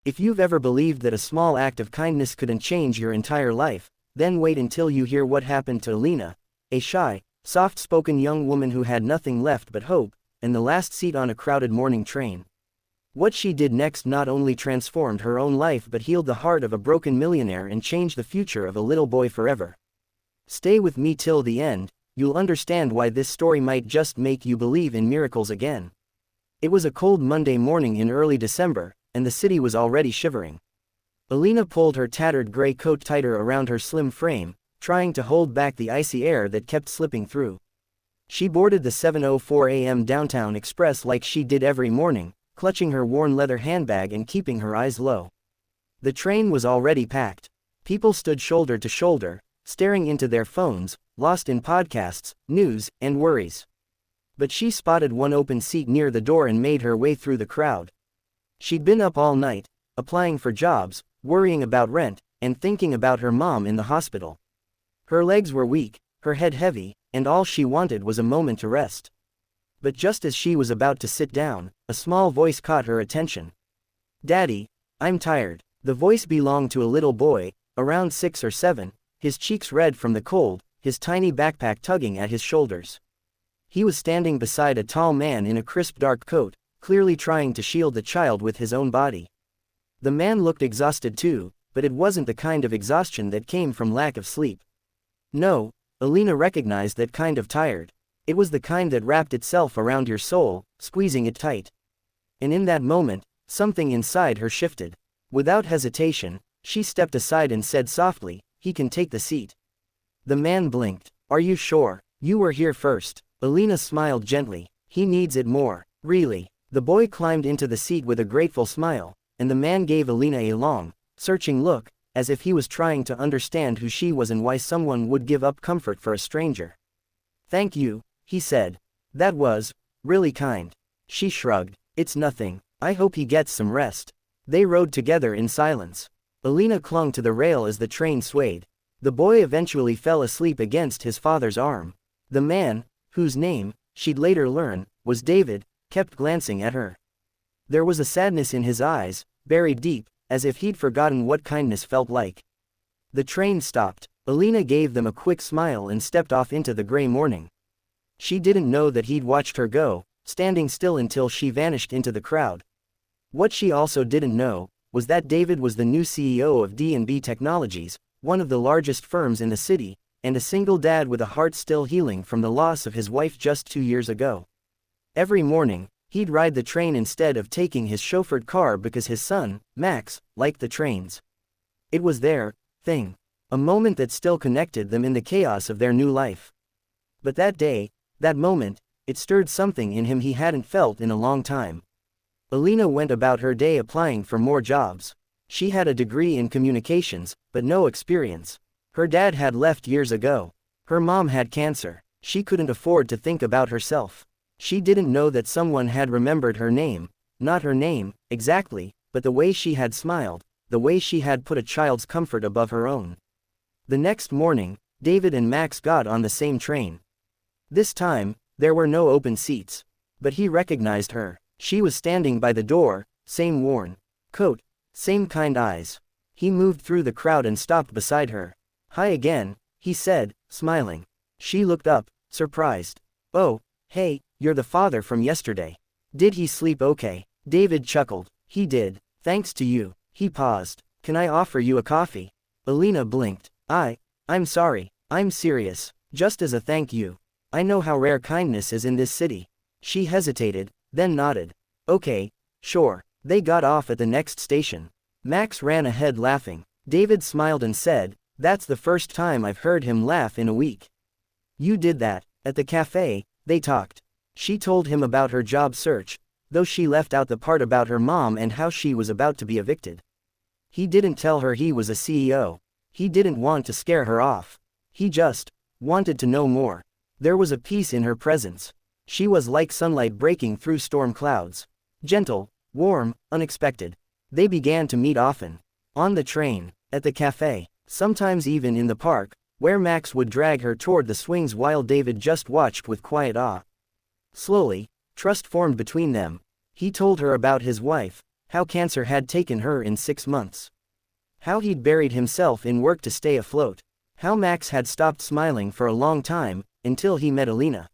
If you've ever believed that a small act of kindness couldn't change your entire life, then wait until you hear what happened to Alina, a shy, soft-spoken young woman who had nothing left but hope, in the last seat on a crowded morning train. What she did next not only transformed her own life but healed the heart of a broken millionaire and changed the future of a little boy forever. Stay with me till the end, you'll understand why this story might just make you believe in miracles again. It was a cold Monday morning in early December, and the city was already shivering. Alina pulled her tattered gray coat tighter around her slim frame, trying to hold back the icy air that kept slipping through. She boarded the 7:04 a.m. downtown express like she did every morning, clutching her worn leather handbag and keeping her eyes low. The train was already packed. People stood shoulder to shoulder, staring into their phones, lost in podcasts, news, and worries. But she spotted one open seat near the door and made her way through the crowd. She'd been up all night, applying for jobs, worrying about rent, and thinking about her mom in the hospital. Her legs were weak, her head heavy, and all she wanted was a moment to rest. But just as she was about to sit down, a small voice caught her attention. "Daddy, I'm tired." The voice belonged to a little boy, around 6 or 7, his cheeks red from the cold, his tiny backpack tugging at his shoulders. He was standing beside a tall man in a crisp dark coat, clearly trying to shield the child with his own body. The man looked exhausted too, but it wasn't the kind of exhaustion that came from lack of sleep. No, Alina recognized that kind of tired. It was the kind that wrapped itself around your soul, squeezing it tight. And in that moment, something inside her shifted. Without hesitation, she stepped aside and said softly, "He can take the seat." The man blinked. "Are you sure? You were here first." Alina smiled gently. "He needs it more." "Really?" The boy climbed into the seat with a grateful smile, and the man gave Alina a long, searching look, as if he was trying to understand who she was and why someone would give up comfort for a stranger. "Thank you," he said. "That was really kind." She shrugged. "It's nothing. I hope he gets some rest." They rode together in silence. Alina clung to the rail as the train swayed. The boy eventually fell asleep against his father's arm. The man, whose name, she'd later learn, was David, kept glancing at her. There was a sadness in his eyes, buried deep, as if he'd forgotten what kindness felt like. The train stopped. Alina gave them a quick smile and stepped off into the gray morning. She didn't know that he'd watched her go, standing still until she vanished into the crowd. What she also didn't know was that David was the new CEO of D&B Technologies, one of the largest firms in the city, and a single dad with a heart still healing from the loss of his wife just 2 years ago. Every morning, he'd ride the train instead of taking his chauffeured car because his son, Max, liked the trains. It was their thing, a moment that still connected them in the chaos of their new life. But that day, that moment, it stirred something in him he hadn't felt in a long time. Alina went about her day applying for more jobs. She had a degree in communications, but no experience. Her dad had left years ago. Her mom had cancer. She couldn't afford to think about herself. She didn't know that someone had remembered her name, not her name, exactly, but the way she had smiled, the way she had put a child's comfort above her own. The next morning, David and Max got on the same train. This time, there were no open seats. But he recognized her. She was standing by the door, same worn coat, same kind eyes. He moved through the crowd and stopped beside her. "Hi again," he said, smiling. She looked up, surprised. "Oh, hey, you're the father from yesterday. Did he sleep okay?" David chuckled. "He did, thanks to you." He paused. "Can I offer you a coffee?" Alina blinked. I'm sorry, I'm serious, just as a thank you. I know how rare kindness is in this city." She hesitated, then nodded. "Okay, sure." They got off at the next station. Max ran ahead laughing. David smiled and said, "That's the first time I've heard him laugh in a week." "You did that." At the cafe, they talked. She told him about her job search, though she left out the part about her mom and how she was about to be evicted. He didn't tell her he was a CEO. He didn't want to scare her off. He just wanted to know more. There was a peace in her presence. She was like sunlight breaking through storm clouds. Gentle, warm, unexpected. They began to meet often. On the train, at the cafe, sometimes even in the park, where Max would drag her toward the swings while David just watched with quiet awe. Slowly, trust formed between them. He told her about his wife, How cancer had taken her in 6 months. How he'd buried himself in work to stay afloat. How Max had stopped smiling for a long time, until he met Alina.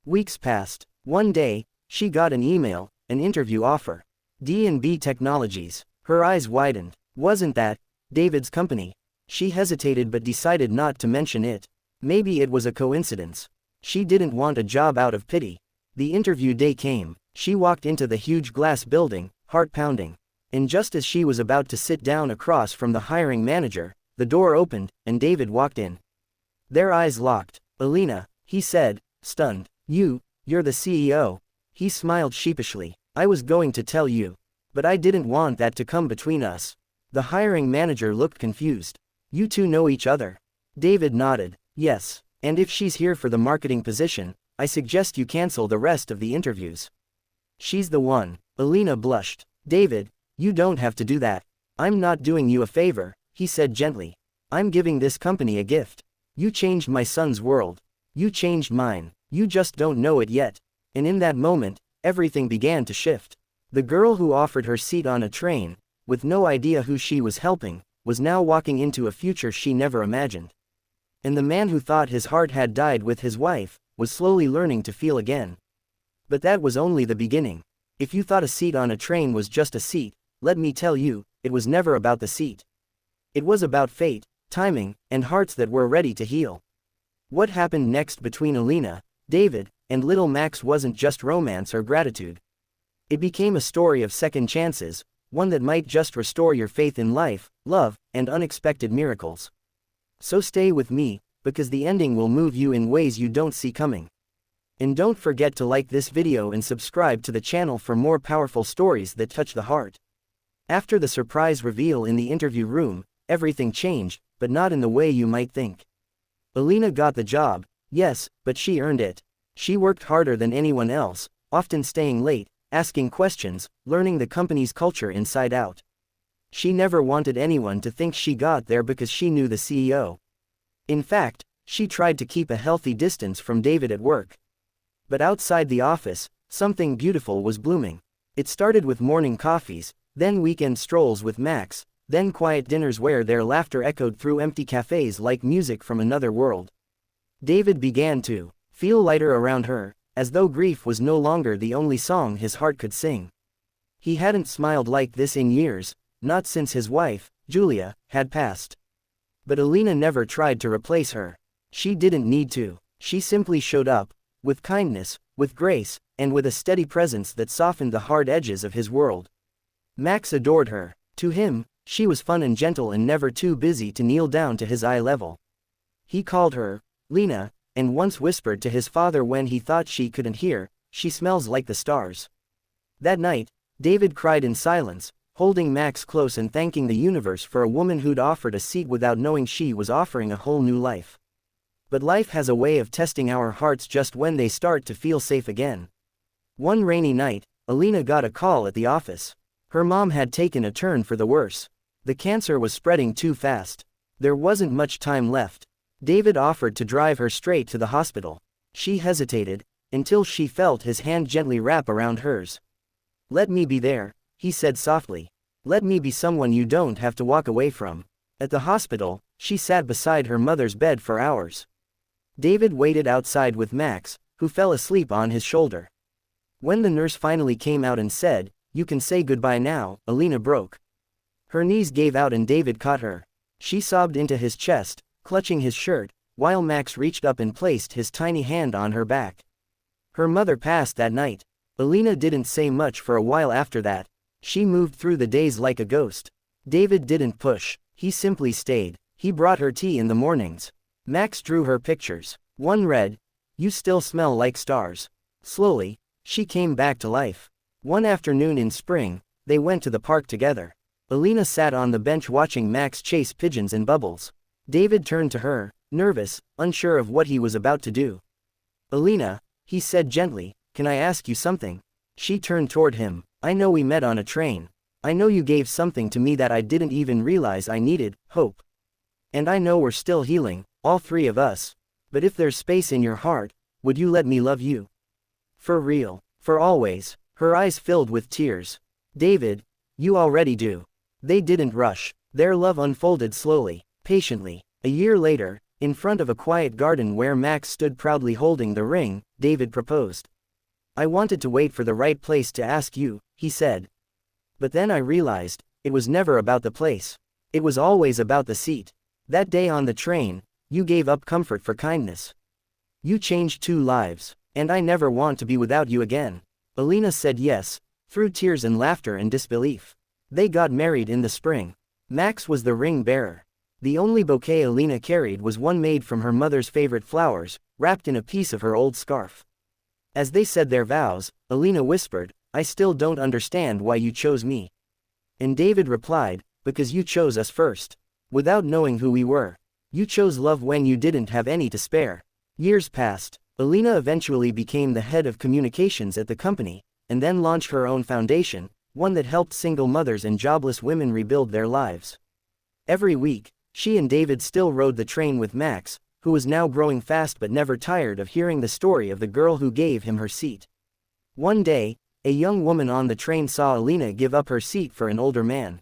Weeks passed. One day, she got an email, an interview offer. D&B Technologies. Her eyes widened. Wasn't that David's company? She hesitated but decided not to mention it. Maybe it was a coincidence. She didn't want a job out of pity. The interview day came. She walked into the huge glass building, heart pounding. And just as she was about to sit down across from the hiring manager, the door opened, and David walked in. Their eyes locked. "Alina," he said, stunned. You're the CEO." He smiled sheepishly. "I was going to tell you. But I didn't want that to come between us." The hiring manager looked confused. "You two know each other?" David nodded. "Yes. And if she's here for the marketing position, I suggest you cancel the rest of the interviews." "She's the one." Alina blushed. "David, you don't have to do that. I'm not doing you a favor," he said gently. "I'm giving this company a gift. You changed my son's world. You changed mine. You just don't know it yet." And in that moment, everything began to shift. The girl who offered her seat on a train, with no idea who she was helping, was now walking into a future she never imagined. And the man who thought his heart had died with his wife, was slowly learning to feel again. But that was only the beginning. If you thought a seat on a train was just a seat, let me tell you, it was never about the seat. It was about fate, timing, and hearts that were ready to heal. What happened next between Alina, David, and little Max wasn't just romance or gratitude. It became a story of second chances, one that might just restore your faith in life, love, and unexpected miracles. So stay with me, because the ending will move you in ways you don't see coming. And don't forget to like this video and subscribe to the channel for more powerful stories that touch the heart. After the surprise reveal in the interview room, everything changed, but not in the way you might think. Alina got the job, yes, but she earned it. She worked harder than anyone else, often staying late, asking questions, learning the company's culture inside out. She never wanted anyone to think she got there because she knew the CEO. In fact, she tried to keep a healthy distance from David at work. But outside the office, something beautiful was blooming. It started with morning coffees, then weekend strolls with Max, then quiet dinners where their laughter echoed through empty cafes like music from another world. David began to feel lighter around her, as though grief was no longer the only song his heart could sing. He hadn't smiled like this in years, not since his wife, Julia, had passed. But Alina never tried to replace her. She didn't need to. She simply showed up, with kindness, with grace, and with a steady presence that softened the hard edges of his world. Max adored her. To him, she was fun and gentle and never too busy to kneel down to his eye level. He called her Lena, and once whispered to his father when he thought she couldn't hear, "She smells like the stars." That night, David cried in silence, holding Max close and thanking the universe for a woman who'd offered a seat without knowing she was offering a whole new life. But life has a way of testing our hearts just when they start to feel safe again. One rainy night, Alina got a call at the office. Her mom had taken a turn for the worse. The cancer was spreading too fast. There wasn't much time left. David offered to drive her straight to the hospital. She hesitated, until she felt his hand gently wrap around hers. "Let me be there," he said softly. "Let me be someone you don't have to walk away from." At the hospital, she sat beside her mother's bed for hours. David waited outside with Max, who fell asleep on his shoulder. When the nurse finally came out and said, "You can say goodbye now," Alina broke. Her knees gave out and David caught her. She sobbed into his chest, clutching his shirt, while Max reached up and placed his tiny hand on her back. Her mother passed that night. Alina didn't say much for a while after that. She moved through the days like a ghost. David didn't push, he simply stayed. He brought her tea in the mornings. Max drew her pictures. One read, "You still smell like stars." Slowly, she came back to life. One afternoon in spring, they went to the park together. Alina sat on the bench watching Max chase pigeons and bubbles. David turned to her, nervous, unsure of what he was about to do. "Alina," he said gently, "can I ask you something?" She turned toward him. "I know we met on a train. I know you gave something to me that I didn't even realize I needed, hope. And I know we're still healing, all three of us. But if there's space in your heart, would you let me love you? For real, for always." Her eyes filled with tears. "David, You already do. They didn't rush. Their love unfolded slowly, patiently. A year later, in front of a quiet garden where Max stood proudly holding the ring, David proposed. I wanted to wait for the right place to ask you, he said. But then I realized, it was never about the place. It was always about the seat. That day on the train, you gave up comfort for kindness. You changed 2 lives, and I never want to be without you again. Alina said yes, through tears and laughter and disbelief. They got married in the spring. Max was the ring bearer. The only bouquet Alina carried was one made from her mother's favorite flowers, wrapped in a piece of her old scarf. As they said their vows, Alina whispered, I still don't understand why you chose me. And David replied, because you chose us first. Without knowing who we were. You chose love when you didn't have any to spare. Years passed. Alina eventually became the head of communications at the company, and then launched her own foundation, one that helped single mothers and jobless women rebuild their lives. Every week, she and David still rode the train with Max, who was now growing fast but never tired of hearing the story of the girl who gave him her seat. One day, a young woman on the train saw Alina give up her seat for an older man.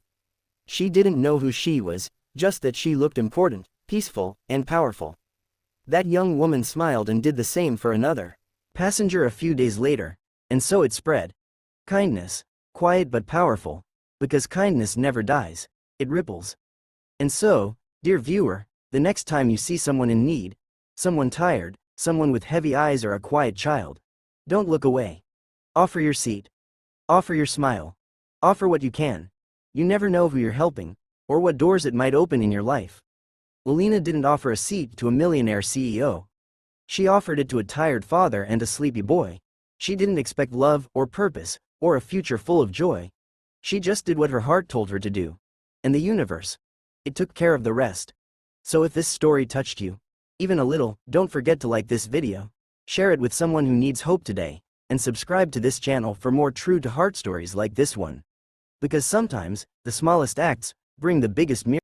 She didn't know who she was, just that she looked important, peaceful, and powerful. That young woman smiled and did the same for another passenger a few days later, and so it spread. Kindness, quiet but powerful, because kindness never dies, it ripples. And so, dear viewer, the next time you see someone in need, someone tired, someone with heavy eyes or a quiet child, don't look away. Offer your seat. Offer your smile. Offer what you can. You never know who you're helping, or what doors it might open in your life. Alina didn't offer a seat to a millionaire CEO. She offered it to a tired father and a sleepy boy. She didn't expect love or purpose, or a future full of joy. She just did what her heart told her to do. And the universe, it took care of the rest. So if this story touched you, even a little, don't forget to like this video, share it with someone who needs hope today, and subscribe to this channel for more true-to-heart stories like this one. Because sometimes, the smallest acts bring the biggest miracles.